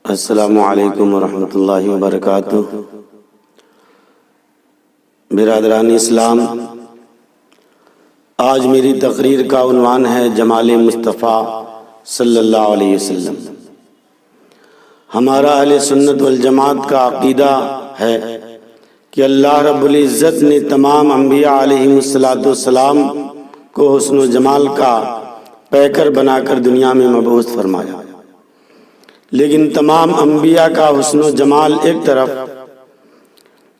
السلام علیکم ورحمۃ اللہ وبرکاتہ۔ برادران اسلام، آج میری تقریر کا عنوان ہے جمال مصطفیٰ صلی اللہ علیہ وسلم۔ ہمارا اہل سنت والجماعت کا عقیدہ ہے کہ اللہ رب العزت نے تمام انبیاء علیہم السلام کو حسن و جمال کا پیکر بنا کر دنیا میں مبعوث فرمایا، لیکن تمام انبیاء کا حسن و جمال ایک طرف،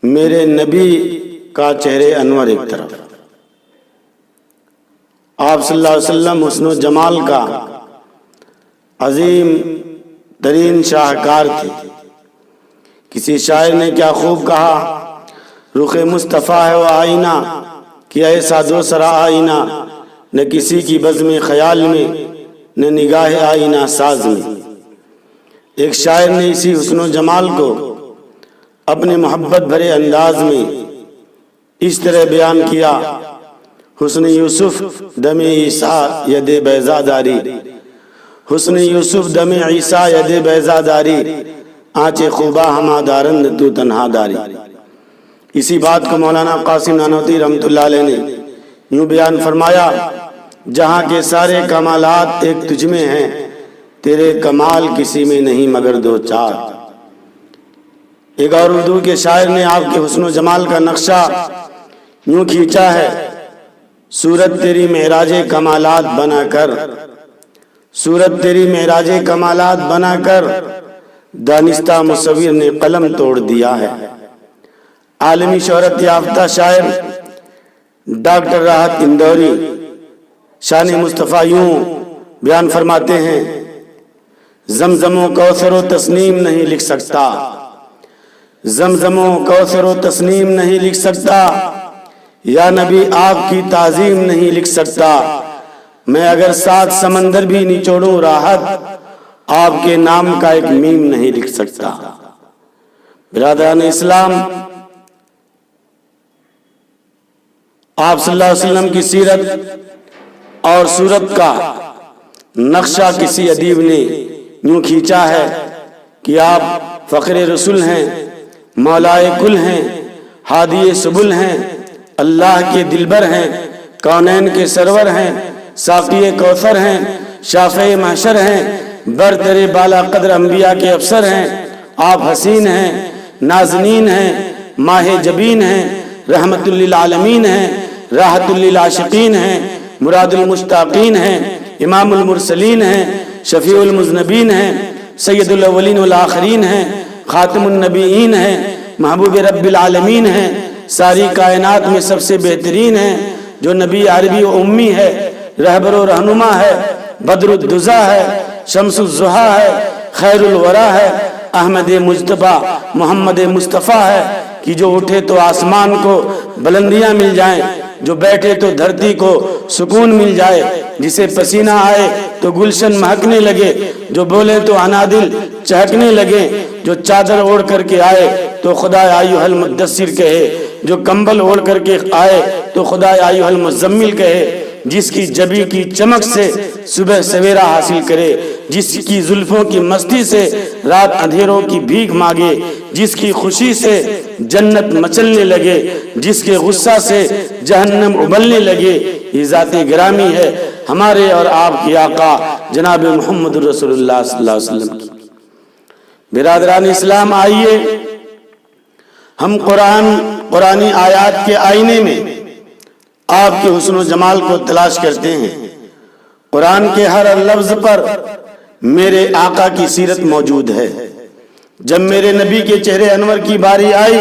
میرے نبی کا چہرے انور ایک طرف۔ آپ صلی اللہ علیہ وسلم حسن و جمال کا عظیم ترین شاہکار تھے۔ کسی شاعر نے کیا خوب کہا، رخ مصطفیٰ ہے وہ آئینہ کہ ایسا دوسرا آئینہ نہ کسی کی بزم خیال میں نہ نگاہ آئینہ ساز میں۔ ایک شاعر نے اسی حسن و جمال کو اپنے محبت بھرے انداز میں اس طرح بیان کیا، حسن یوسف دم عیسیٰ ید بیضا داری، حسن یوسف دم عیسیٰ ید بیضا داری، آنچ خوبا ہما دارند تو تنہا داری۔ اسی بات کو مولانا قاسم نانوتوی رحمۃ اللہ علیہ نے یوں بیان فرمایا، جہاں کے سارے کمالات ایک تجھ میں ہیں، تیرے کمال کسی میں نہیں مگر دو چار۔ ایک اور اردو کے شاعر نے آپ کے حسن و جمال کا نقشہ یوں کھینچا ہے، صورت تیری معراج کمالات بنا کر، صورت تیری معراج کمالات بنا کر، دانستہ مصور نے قلم توڑ دیا ہے۔ عالمی شہرت یافتہ شاعر ڈاکٹر راحت اندوری شان مصطفیٰ یوں بیان فرماتے ہیں، زمزم و کوثر و تسنیم نہیں لکھ سکتا، زمزم و کوثر و تسنیم نہیں لکھ سکتا، یا نبی آپ کی تعظیم نہیں لکھ سکتا، میں اگر 7 سمندر بھی نچوڑوں راحت، آپ کے نام کا ایک میم نہیں لکھ سکتا۔ برادران اسلام، آپ صلی اللہ علیہ وسلم کی سیرت اور صورت کا نقشہ کسی ادیب نے یوں کھینچا ہے کہ آپ فخر رسول ہیں، مولائے کل ہیں، ہادی سبل ہیں، اللہ کے دلبر ہیں، کونین کے سرور ہیں، ساقی کوثر ہیں، شافع محشر ہیں، برتر بالا قدر انبیاء کے افسر ہیں۔ آپ حسین ہیں، نازنین ہیں، ماہ جبین ہیں، رحمت للعالمین ہیں، راحت للعاشقین ہیں، مراد المشتاقین ہیں، امام المرسلین ہیں، شفیع المذنبین ہیں، سید الاولین والآخرین ہیں، خاتم النبیین ہیں، محبوب رب العالمین ہیں، ساری کائنات میں سب سے بہترین ہیں، جو نبی عربی و امی ہے، رہبر و رہنما ہے، بدر الدجا ہے، شمس الضحیٰ ہے، خیر الورا ہے، احمد مجتبیٰ محمد مصطفیٰ ہے، کہ جو اٹھے تو آسمان کو بلندیاں مل جائیں، جو بیٹھے تو دھرتی کو سکون مل جائے، جسے پسینہ آئے تو گلشن مہکنے لگے، جو بولے تو انادل چہکنے لگے، جو چادر اوڑھ کر کے آئے تو خدا ایھا المدثر کہے، جو کمبل اوڑھ کر کے آئے تو خدا ایھا المزمل کہے، جس کی جبی کی چمک سے صبح سویرا حاصل کرے، جس کی زلفوں کی مستی سے رات اندھیروں کی بھیک مانگے، جس کی خوشی سے جنت مچلنے لگے، جس کے غصہ سے جہنم ابلنے لگے، یہ ذات گرامی ہے ہمارے اور آپ کی آقا جناب محمد رسول اللہ صلی اللہ علیہ وسلم کی۔ برادران اسلام، آئیے ہم قرآنی آیات کے آئینے میں آپ کے حسن و جمال کو تلاش کرتے ہیں۔ قرآن کے ہر لفظ پر میرے آقا کی سیرت موجود ہے۔ جب میرے نبی کے چہرے انور کی باری آئی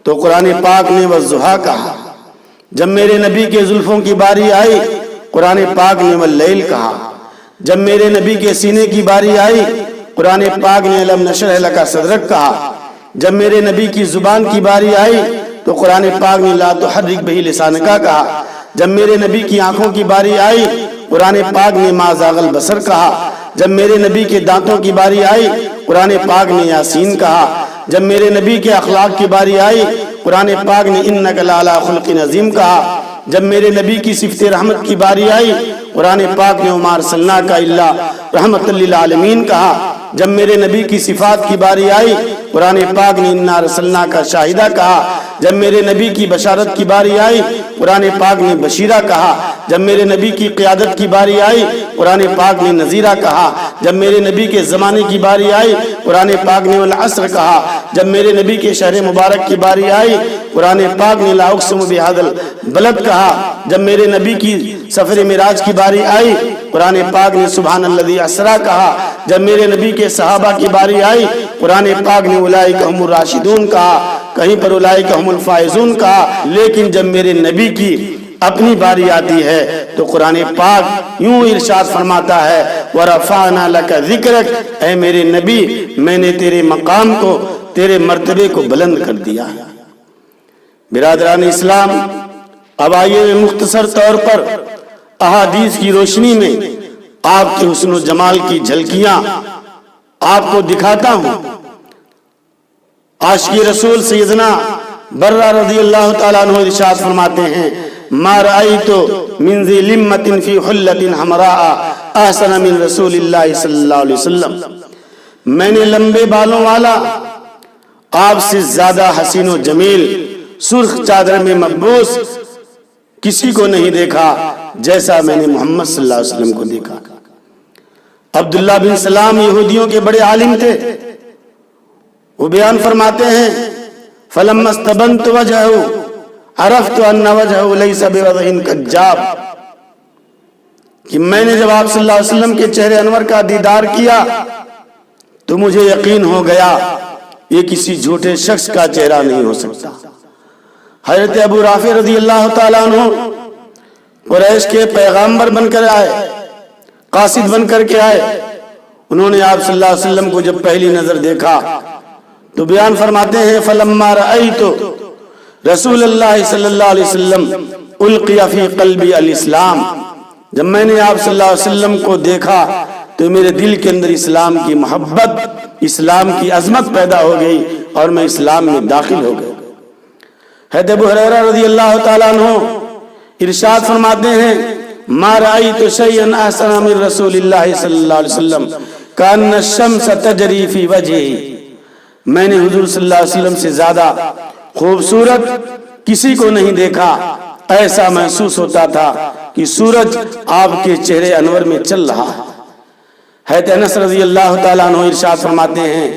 تو قرآن پاک نے والضحیٰ کہا، جب میرے نبی کے زلفوں کی باری آئی قرآن پاک نے واللیل کہا، جب میرے نبی کے سینے کی باری آئی قرآن پاک نے الم نشرح لک صدرک کہا، جب میرے نبی کی زبان کی باری آئی تو قرآن پاک نے لا تحرک بہ لسانک کہا، جب میرے نبی کی آنکھوں کی باری آئی قرآن پاک نے ما زاغ البصر کہا، جب میرے نبی کے دانتوں کی باری آئی قرآن پاک نے یاسین کہا، جب میرے نبی کے اخلاق کی باری آئی قرآن پاک نے انک لعلی خلق عظیم کہا۔ جب میرے نبی کی صفت رحمت کی باری آئی قرآن پاک نے وما ارسلناک الا رحمۃ للعالمین کہا۔ جب میرے نبی کی صفات کی باری آئی قرآن پاک نے انا ارسلناک شاہدہ کہا۔ جب میرے نبی کی بشارت کی باری آئی قرآن پاک نے بشیرہ کہا۔ جب میرے نبی کی قیادت کی باری آئی قرآن پاک نے نذیرہ کہا۔ جب میرے نبی کے زمانے کی باری آئی قرآن پاک نے والعصر کہا۔ جب میرے نبی کے شہر مبارک کی باری آئی قرآن پاک نے لا اقسم بہذا البلد کہا۔ جب میرے نبی کی سفر معراج کی باری آئی قرآن پاک نے سبحان الذی اسریٰ کہا۔ جب میرے نبی کے صحابہ کی باری آئی قرآن پاک نے اولئک هم الراشدون کہا، کہیں پر اولئک هم الفائزون کہا۔ لیکن جب میرے نبی کی اپنی باری آتی ہے تو قرآن پاک یوں ارشاد فرماتا ہے وَرَفَعْنَا لَكَ ذِكْرَكَ، اے میرے نبی میں نے تیرے مقام کو، تیرے مرتبے کو بلند کر دیا ہے۔ برادران اسلام، اب آئیے میں مختصر طور پر احادیث کی روشنی میں آپ کے حسن و جمال کی جھلکیاں آپ کو دکھاتا ہوں۔ عاشق رسول سیدنا برہ رضی اللہ تعالیٰ عنہ ارشاد فرماتے ہیں ما رأیت من ذی لمۃ فی حلۃ حمراء احسن من رسول اللہ صلی اللہ علیہ وسلم، میں نے لمبے بالوں والا آپ سے زیادہ حسین و جمیل سرخ چادر میں ملبوس کسی کو نہیں دیکھا جیسا میں نے محمد صلی اللہ علیہ وسلم کو دیکھا۔ عبداللہ بن سلام یہودیوں کے بڑے عالم تھے، وہ بیان فرماتے ہیں فَلَمَّا اسْتَبَنْتُ وَجْهَهُ عَرَفْتُ أَنَّ وَجْهَهُ لَيْسَ بِوَجْهٍ كَذَّابٍ، کہ میں نے جب آپ صلی اللہ علیہ وسلم کے چہرے انور کا دیدار کیا تو مجھے یقین ہو گیا یہ کسی جھوٹے شخص کا چہرہ نہیں ہو سکتا۔ حضرت ابو رافع رضی اللہ تعالیٰ عنہ قریش کے پیغامبر بن کر آئے، قاصد بن کر کے آئے۔ انہوں نے آپ صلی اللہ علیہ وسلم کو جب پہلی نظر دیکھا تو بیان فرماتے ہیں فَلَمَّا رَأَيْتُ رسول اللہ صلی اللہ علیہ وسلم القی فی قلبی الاسلام، جب میں نے آپ صلی اللہ علیہ وسلم کو دیکھا تو میرے دل کے اندر اسلام کی محبت، اسلام کی عظمت پیدا ہو گئی اور میں اسلام میں داخل ہو گیا۔ حضرت ابو ہریرہ رضی اللہ تعالیٰ عنہ ارشاد فرماتے ہیں ما رأیت شیئا احسن من رسول اللہ صلی اللہ علیہ وسلم کأن الشمس تجری فی وجہہ، میں نے حضور صلی اللہ علیہ وسلم سے زیادہ خوبصورت کسی کو نہیں دیکھا، ایسا محسوس ہوتا تھا کہ سورج آپ کے چہرے انور میں چل رہا ہے۔ حضرت انس رضی اللہ تعالیٰ عنہ ارشاد فرماتے ہیں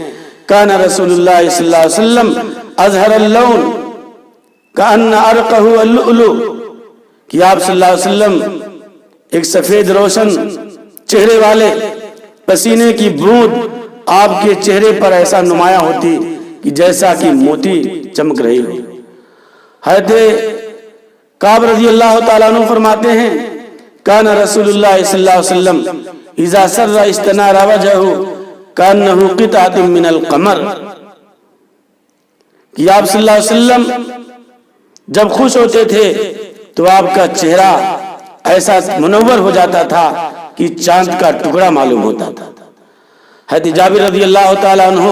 کان رسول اللہ صلی اللہ علیہ وسلم اظہر اللون کأن ارقہ اللؤلؤ، کہ آپ صلی اللہ علیہ وسلم ایک سفید روشن چہرے والے، پسینے کی بوند آپ کے چہرے پر ایسا نمایاں ہوتی کہ جیسا کہ موتی چمک رہی ہو۔ حضرت کعب رضی اللہ تعالیٰ عنہ فرماتے ہیں کان رسول اللہ صلی اللہ علیہ وسلم اذا سر استنار وجہہ کانہ قطعۃ من القمر، کہ آپ صلی اللہ علیہ وسلم جب خوش ہوتے تھے تو آپ کا چہرہ ایسا منور ہو جاتا تھا کہ چاند کا ٹکڑا معلوم ہوتا تھا۔ حضرت جابر رضی اللہ تعالیٰ عنہ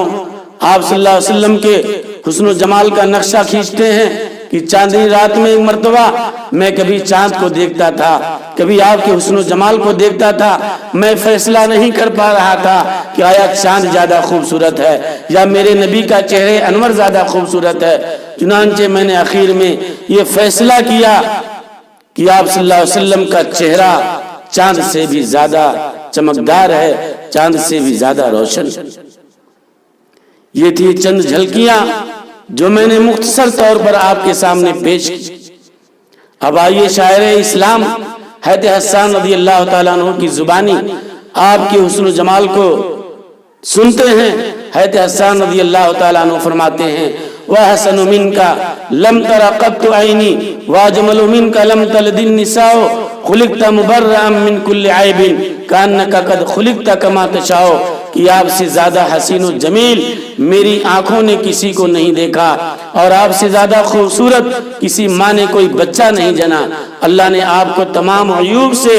آپ صلی اللہ علیہ وسلم کے حسن و جمال کا نقشہ کھینچتے ہیں کہ چاندنی رات میں ایک مرتبہ میں کبھی چاند کو دیکھتا تھا، کبھی آپ کے حسن و جمال کو دیکھتا تھا، میں فیصلہ نہیں کر پا رہا تھا کہ آیا چاند زیادہ خوبصورت ہے یا میرے نبی کا چہرے انور زیادہ خوبصورت ہے۔ چنانچہ میں نے آخر میں یہ فیصلہ کیا کہ آپ صلی اللہ علیہ وسلم کا چہرہ چاند سے بھی زیادہ چمکدار ہے، چاند سے بھی زیادہ روشن۔ یہ تھی چند جھلکیاں جو میں نے مختصر طور پر آپ کے سامنے پیش کی۔ اب آئیے شاعر اسلام حضرت حسان رضی اللہ تعالیٰ عنہ کی زبانی آپ کے حسن و جمال کو سنتے ہیں۔ حضرت حسان رضی اللہ تعالیٰ عنہ فرماتے ہیں وَحَسَنُ مِنْكَ لَمْ تَرَ قَطُّ عَيْنِي وَأَجْمَلُ مِنْكَ لَمْ تَلِدِ النِّسَاءُ خُلِقْتَ مُبَرَّأً مِنْ كُلِّ عَيْبٍ كَأَنَّكَ قَدْ خُلِقْتَ كَمَا تَشَاءُ، کہ آپ سے زیادہ حسین و جمیل میری آنکھوں نے کسی کو نہیں دیکھا اور آپ سے زیادہ خوبصورت کسی ماں نے کوئی بچہ نہیں جنا۔ اللہ نے آپ کو تمام عیوب سے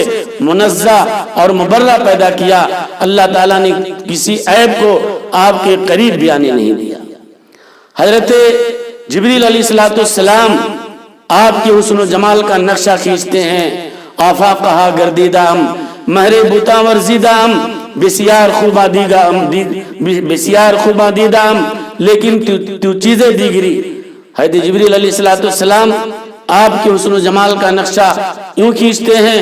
منزہ اور مبرہ پیدا کیا، اللہ تعالیٰ نے کسی عیب کو آپ کے قریب بھی آنے نہیں دیا۔ حضرت جبریل علیہ السلام آپ کے حسن و جمال کا نقشہ کھینچتے ہیں. آفاقہا گردیدام مہر بتا ورزیدام بسیار خوبا دیدام لیکن تو چیزیں دیگری. حضرت جبریل علیہ السلام آپ کے حسن و جمال کا نقشہ یوں کھینچتے ہیں.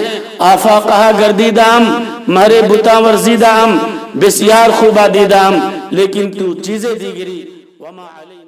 آفاقہا گردیدام مہر بتا ورزیدام بسیار خوبا دیدام لیکن تو چیزیں دیگری. وما علینا